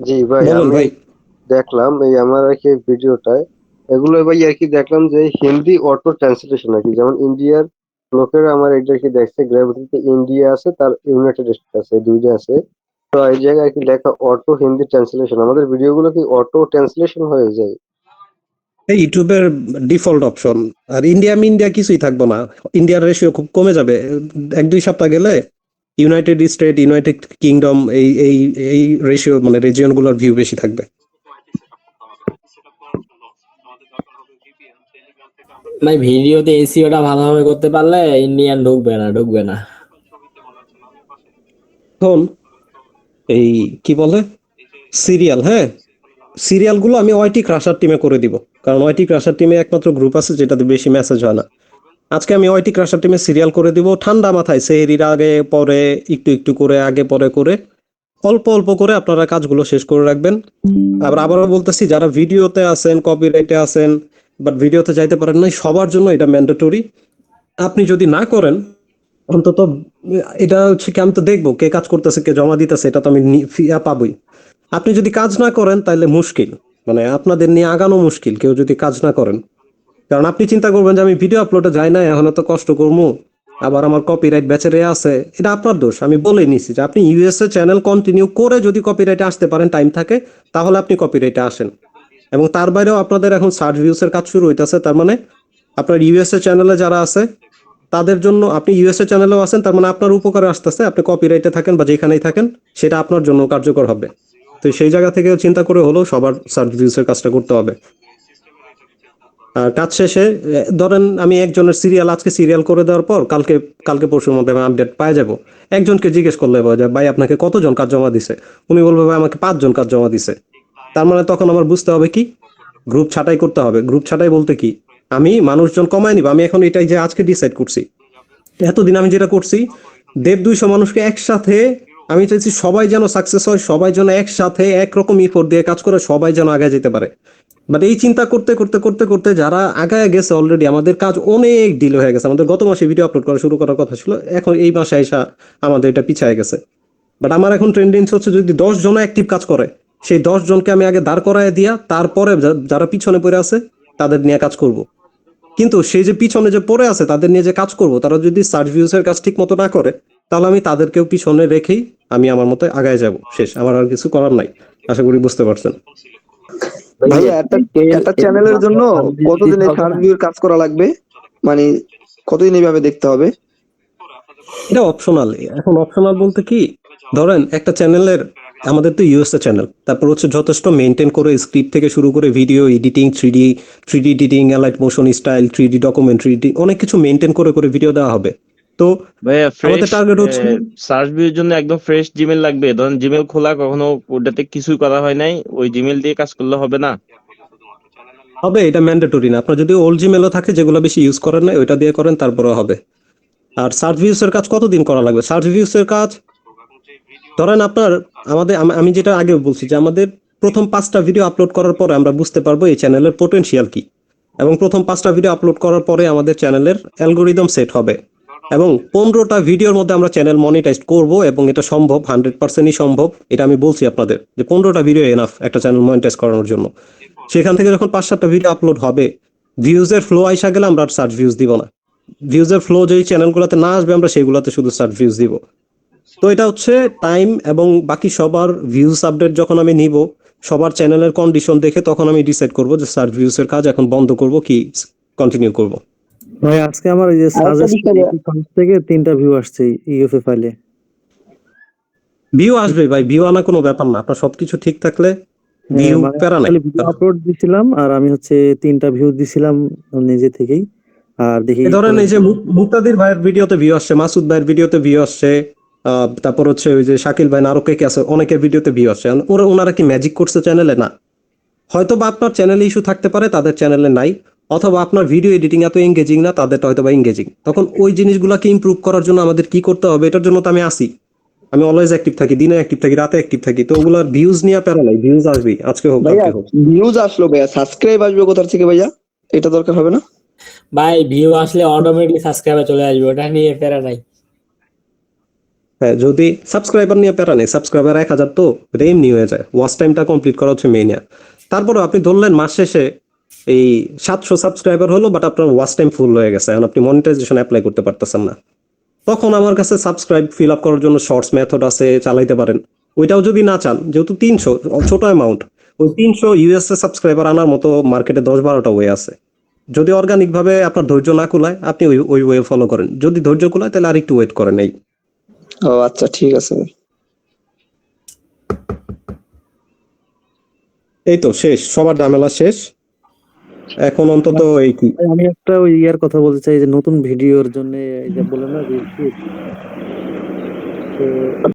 জি ভাই, বলুন আমি ভাই। দেখলাম এই আমার আর কি ভিডিওটায় এগুলো ভাই আর কি দেখলাম যে হিন্দি অটো ট্রান্সলেশন আর কি, যেমন ইন্ডিয়ার লোকেরা আমার এটা কি দেখছে, গ্র্যাভিটিতে ইন্ডিয়া আছে, তার ইউনাইটেড স্টেট আছে, দুইটা আছে। তো এই জায়গায় আর কি লেখা অটো হিন্দি ট্রান্সলেশন, আমাদের ভিডিওগুলো কি অটো ট্রান্সলেশন হয়ে যায়? এই ইউটিউবের ডিফল্ট অপশন। আর ইন্ডিয়া কিছুই থাকবে না, ইন্ডিয়ার রেশিও খুব কমে যাবে। 1-2 সপ্তাহ গেলে ইউনাইটেড স্টেট, ইউনাইটেড কিংডম, এই এই এই রেশিও মানে রিজিয়ন গুলোর ভিউ বেশি থাকবে। ভাই ভিডিওতে এসইওটা ভালোভাবে করতে পারলে ইন্ডিয়ান ঢুকবে না। এখন এই কি বলে সিরিয়াল, হ্যাঁ সিরিয়ালগুলো আমি ওয়াইটি ক্রাশার টিমে করে দিব, কারণ ওয়াইটি ক্রাশার টিমে একমাত্র গ্রুপ আছে যেটাতে বেশি মেসেজ হয় না। আজকে আমি ওয়াইটি ক্রাশার টিমে সিরিয়াল করে দিব ঠান্ডা মাথায়, সেহরির আগে পরে একটু একটু করে আগে পরে করে অল্প অল্প করে আপনারা কাজগুলো শেষ করে রাখবেন। আবারও বলতেছি, যারা ভিডিওতে আছেন, কপিরাইটে আছেন, বাট ভিডিওতে যাইতে পারেন নাই, সবার জন্য এটা ম্যান্ডেটরি। আপনি যদি না করেন অন্তত এটা হচ্ছে কি, আমি তো দেখবো কে কাজ করতেছে, কে জমা দিতেছে, এটা তো আমি পাবোই। আপনি যদি কাজ না করেন তাহলে মুশকিল, মানে আপনাদের নিয়ে আগানো মুশকিল কেউ যদি কাজ না করেন। কারণ আপনি চিন্তা করবেন যে আমি ভিডিও আপলোডে যাই না, এখন তো কষ্ট করবো, আবার আমার কপিরাইট ব্যাচেরে আছে, এটা আপনার দোষ। আমি বলে নিছি যে আপনি ইউএসএ চ্যানেল কন্টিনিউ করে যদি কপিরাইটে আসতে পারেন, টাইম থাকে, তাহলে আপনি কপিরাইটে আসেন। এবং তার বাইরেও আপনাদের এখন সার্চ ভিউসের কাজ শুরু হইতেছে, তার মানে আপনার ইউএসএ চ্যানেলে যারা আছে তাদের জন্য, আপনি ইউএসএ চ্যানেলেও আছেন, তার মানে আপনার উপকারে আসতেছে। আপনি কপিরাইটে থাকেন বা যেখানেই থাকেন, সেটা আপনার জন্য কার্যকর হবে। তো সেই জায়গা থেকে চিন্তা করে হলেও সবার সার্চ ভিউসের কাজটা করতে হবে। আর কাজ শেষে ধরেন আমি একজনের সিরিয়াল আজকে সিরিয়াল করে দেওয়ার পর কালকে পরশুর মধ্যে আমি আপডেট পাই যাব। একজনকে জিজ্ঞেস করলে যে ভাই আপনাকে কতজন কাজ জমা দিছে, উনি বলবে ভাই আমাকে 5 জন কাজ জমা দিছে। তার মানে তখন আমার বুঝতে হবে কি, গ্রুপ ছাঁটাই করতে হবে। গ্রুপ ছাঁটাই বলতে কি, আমি মানুষজন কমায় নিব। আমি এখন এটাই যে আজকে ডিসাইড করছি, এতদিন আমি যেটা করছি 150-200 মানুষকে একসাথে আমি চাইছি সবাই যেন সাকসেস হয়, সবাই যেন একসাথে একরকম ইফোর্ট দিয়ে কাজ করে, সবাই যেন আগে যেতে পারে। বাট এই চিন্তা করতে করতে করতে করতে যারা আগায় গেছে অলরেডি, আমাদের কাজ অনেক ডিলে হয়ে গেছে। আমাদের গত মাসে ভিডিও আপলোড করা শুরু করার কথা ছিল, এখন এই মাসে এসে আমাদের এটা পিছায় গেছে। বাট আমার এখন ট্রেন্ডেন্স হচ্ছে যদি 10 জন অ্যাক্টিভ কাজ করে, সেই 10 জনকে আমি আগে দাঁড় করায় দিয়া তারপরে যারা পিছনে পড়ে আছে তাদের নিয়ে কাজ করব। কিন্তু সেই যে পিছনে যে পড়ে আছে তাদের নিয়ে যে কাজ করব, তারা যদি সার্চ ভিউসের কাজ ঠিক মতো না করে, তাহলে আমি তাদেরকেও পিছনে রেখেই আমি আমার মতো আগায় যাব। শেষ, আমার আর কিছু করার নাই। আশা করি বুঝতে পারছেন। ভাইয়া একটা চ্যানেলের জন্য কতদিন এই সার্চ ভিউর কাজ করা লাগবে, মানে কতদিন এইভাবে দেখতে হবে? এটা অপশনাল। এখন অপশনাল বলতে কি, ধরেন একটা চ্যানেলের, আমাদের তো ইউএসএ চ্যানেল, তারপর হচ্ছে যথেষ্ট মেনটেন করে স্ক্রিপ্ট থেকে শুরু করে video editing, 3D editing, allied motion style, 3D documentary, অনেক কিছু মেনটেন করে করে ভিডিও দেওয়া হবে। তো ভাইয়া আমাদের টার্গেট হচ্ছে সার্চ ভিউর জন্য একদম ফ্রেশ জিমেল লাগবে। ধরেন জিমেল খোলা, কখনো ওটাতে কিছুই করা হয় নাই, ওই জিমেল দিয়ে কাজ করলে হবে না? হবে, এটা ম্যান্ডেটরি না। আপনার যদি ওল্ড জিমেলও থাকে যেগুলো বেশি ইউজ করেন না, ওইটা দিয়ে করেন, তারপরে হবে। আর সার্চ ভিউসের কাজ কতদিন করা লাগবে? সার্চ ভিউসের কাজ ধরেন আপনার আমি যেটা আগে বলছি যে আমাদের প্রথম 5টা ভিডিও আপলোড করার পরে আমরা বুঝতে পারবো এই চ্যানেলের পোটেনশিয়াল কি, এবং প্রথম 5টা ভিডিও আপলোড করার পরে আমাদের চ্যানেলের অ্যালগোরিদম সেট হবে, এবং 15টা ভিডিওর মধ্যে আমরা চ্যানেল মনিটাইজ করব, এবং এটা সম্ভব, 100%ই সম্ভব। এটা আমি বলছি আপনাদের যে 15টা ভিডিও এনাফ একটা চ্যানেল মনিটাইজ করানোর জন্য। সেখান থেকে যখন 5-7টা ভিডিও আপলোড হবে, ভিউজের ফ্লো আইসা গেলে আমরা সার্চ ভিউজ দিব না। ভিউজের ফ্লো যেই চ্যানেলগুলোতে না আসবে আমরা সেগুলোতে শুধু সার্চ ভিউজ দিব। তো এটা হচ্ছে টাইম এবং বাকি সবার ভিউজ আপডেট যখন আমি নিব, সবার চ্যানেলের কন্ডিশন দেখে তখন আমি ডিসাইড করব যে সার্চ ভিউজের কাজ এখন বন্ধ করব কি কন্টিনিউ করব। ভাই আজকে আমার এই যে সাজেস্ট থেকে 3টা ভিউ আসছে ইউএফএ ফাইলে। ভিউ আসবে ভাই, ভিউ আনা কোনো ব্যাপার না, আপনার সবকিছু ঠিক থাকলে ভিউ প্যারা নাই। আপলোড দিছিলাম আর আমি হচ্ছে 3টা ভিউ দিছিলাম নিজে থেকেই, আর দেখি ধরেন এই যে মুক্তাদির ভাইয়ের ভিডিওতে ভিউ আসছে, মাসুদ ভাইয়ের ভিডিওতে ভিউ আসছে, তারপর হচ্ছে ওই যে শাকিল ভাই আরো কে কে আছে অনেকের ভিডিওতে ভিউ আসছে। ওনারা কি ম্যাজিক করছে চ্যানেলে? না, হয়তো বা আপনার চ্যানেলে ইস্যু থাকতে পারে, তাদের চ্যানেলে নাই, অথবা আপনার ভিডিও এডিটিং এত এঙ্গেজিং না, তাদেরটা হয়তো বা এঙ্গেজিং। তখন ওই জিনিসগুলোকে ইমপ্রুভ করার জন্য আমাদের কি করতে হবে, এটার জন্য তো আমি আসি, আমি অলওয়েজ অ্যাক্টিভ থাকি, দিনে অ্যাক্টিভ থাকি, রাতে অ্যাক্টিভ থাকি। তো ওগুলোর ভিউজ নিয়ে প্যারা নাই, ভিউজ আসবেই, আজকে হোক ভাইয়া কালকে হোক। ভিউজ আসলো ভাইয়া, সাবস্ক্রাইব আসবে কোথা থেকে ভাইয়া? এটা দরকার হবে না ভাই? ভিউ আসলে অটোমেটিক সাবস্ক্রাইবার চলে আসবে, ওটা নিয়ে প্যারা নাই। হ্যাঁ, যদি সাবস্ক্রাইবার নিয়ে প্যারা নেই, সাবস্ক্রাইবার 1000 তো এটা এমনি হয়ে যায়, ওয়াচ টাইমটা কমপ্লিট করা হচ্ছে মেইন। তারপরে আপনি ধরলেন মাস শেষে এই 700 সাবস্ক্রাইবার হলো, বাট আপনার ওয়াচ টাইম ফুল হয়ে গেছে, এখন আপনি মনিটাইজেশন অ্যাপ্লাই করতে পারতেছেন না। তখন আমার কাছে সাবস্ক্রাইব ফিল আপ করার জন্য শর্টস মেথড আছে, চালাইতে পারেন। ওইটাও যদি না চান, যেহেতু 300 ছোট অ্যামাউন্ট, ওই 300 ইউএসএ সাবস্ক্রাইবার আনার মতো মার্কেটে 10-12টা ওয়ে আছে। যদি অর্গানিক ভাবে আপনার ধৈর্য না কুলায়, আপনি ওই ওয়ে ফলো করেন, যদি ধৈর্য কুলায় তাহলে আরেকটু ওয়েট করেন। ও আচ্ছা, ঠিক আছে ভাই। এই তো শেষ, সবার ঝামেলা শেষ এখন অন্তত। এই কি আমি একটা ওই ইয়ার কথা বলতে চাই যে নতুন ভিডিওর জন্য এই যে বললাম না যে